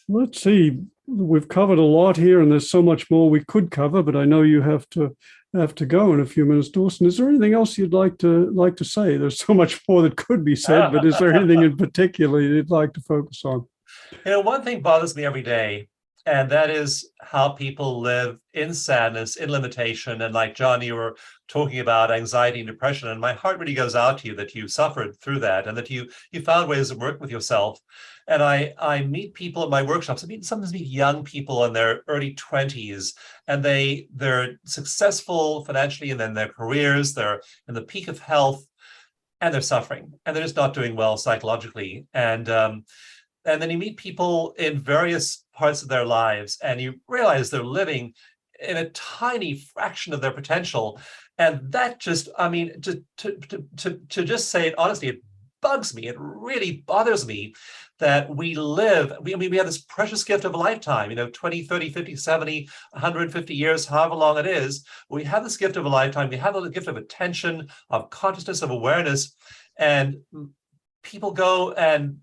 Let's see. We've covered a lot here, and there's so much more we could cover, but I know you have to go in a few minutes. Dawson, is there anything else you'd like to say? There's so much more that could be said, but is there anything in particular you'd like to focus on? One thing bothers me every day, and that is how people live in sadness, in limitation. And like John, you were talking about anxiety and depression, and my heart really goes out to you that you suffered through that, and that you found ways to work with yourself. And I meet people at my workshops. Sometimes meet young people in their early 20s, and they're successful financially, and then their careers, they're in the peak of health, and they're suffering, and they're just not doing well psychologically. And then you meet people in various parts of their lives, and you realize they're living in a tiny fraction of their potential. And that just, to just say it honestly, it bugs me. It really bothers me that we have this precious gift of a lifetime, 20, 30, 50, 70, 150 years, however long it is. We have this gift of a lifetime. We have the gift of attention, of consciousness, of awareness. And people go and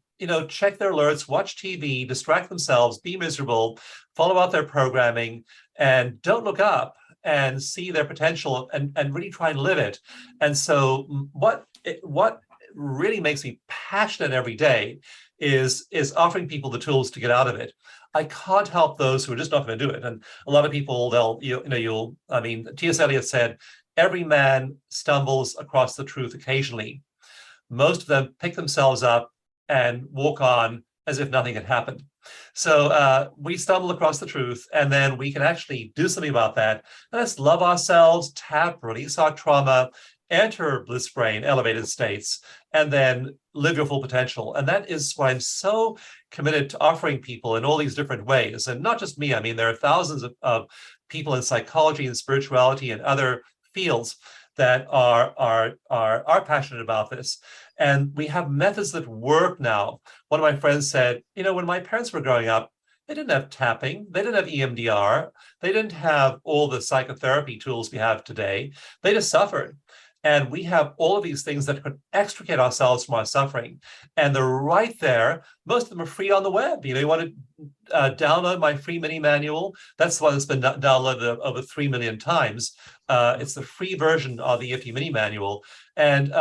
check their alerts, watch TV, distract themselves, be miserable, follow out their programming, and don't look up and see their potential and really try and live it. And so what really makes me passionate every day is offering people the tools to get out of it. I can't help those who are just not going to do it. And a lot of people, T.S. Eliot said, every man stumbles across the truth occasionally. Most of them pick themselves up and walk on as if nothing had happened. So we stumble across the truth, and then we can actually do something about that. And let's love ourselves, tap, release our trauma, enter bliss brain, elevated states, and then live your full potential. And that is what I'm so committed to offering people in all these different ways. And not just me. I mean, there are thousands of people in psychology and spirituality and other fields that are passionate about this. And we have methods that work now. One of my friends said, when my parents were growing up, they didn't have tapping, they didn't have EMDR, they didn't have all the psychotherapy tools we have today. They just suffered. And we have all of these things that could extricate ourselves from our suffering. And they're right there. Most of them are free on the web. You want to download my free mini manual. That's the one that's been downloaded over 3 million times. It's the free version of the EFT mini manual. And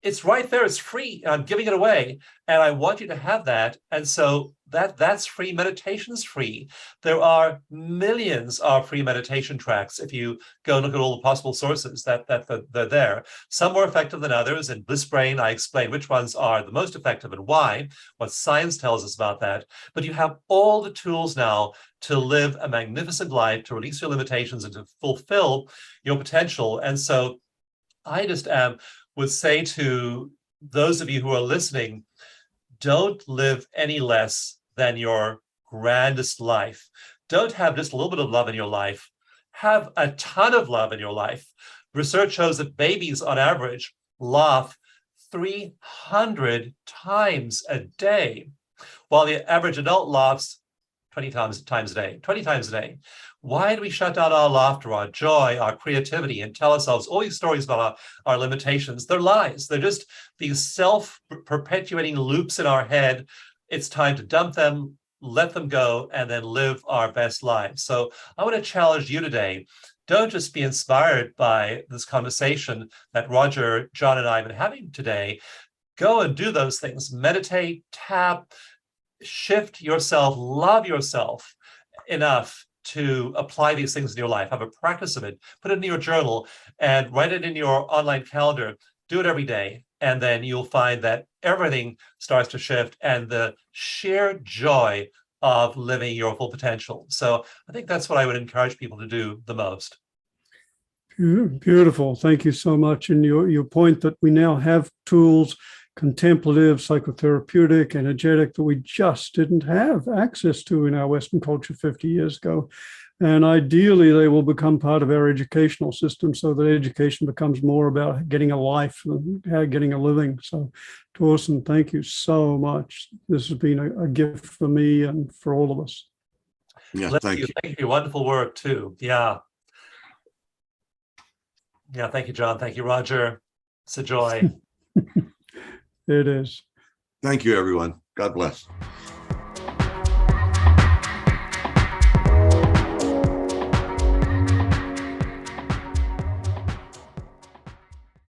it's right there. It's free. I'm giving it away. And I want you to have that. And so that's free. Meditation's free. There are millions of free meditation tracks. If you go and look at all the possible sources that they're there, some more effective than others. In Bliss Brain, I explain which ones are the most effective and why, what science tells us about that. But you have all the tools now to live a magnificent life, to release your limitations and to fulfill your potential. And so I just would say to those of you who are listening, don't live any less than your grandest life. Don't have just a little bit of love in your life. Have a ton of love in your life. Research shows that babies on average laugh 300 times a day, while the average adult laughs 20 times a day. Why do we shut down our laughter, our joy, our creativity, and tell ourselves all these stories about our limitations? They're lies. They're just these self-perpetuating loops in our head. It's time to dump them, let them go, and then live our best lives. So I want to challenge you today. Don't just be inspired by this conversation that Roger, John, and I have been having today. Go and do those things. Meditate, tap, shift yourself, love yourself enough to apply these things in your life. Have a practice of it. Put it in your journal and write it in your online calendar. Do it every day. And then you'll find that everything starts to shift and the sheer joy of living your full potential. So I think that's what I would encourage people to do the most. Beautiful. Thank you so much. And your point that we now have tools, contemplative, psychotherapeutic, energetic, that we just didn't have access to in our Western culture 50 years ago. And ideally, they will become part of our educational system so that education becomes more about getting a life than getting a living. So, Dawson, thank you so much. This has been a gift for me and for all of us. Yeah, thank you. Thank you. Wonderful work, too. Yeah. Yeah, thank you, John. Thank you, Roger. It's a joy. It is. Thank you, everyone. God bless.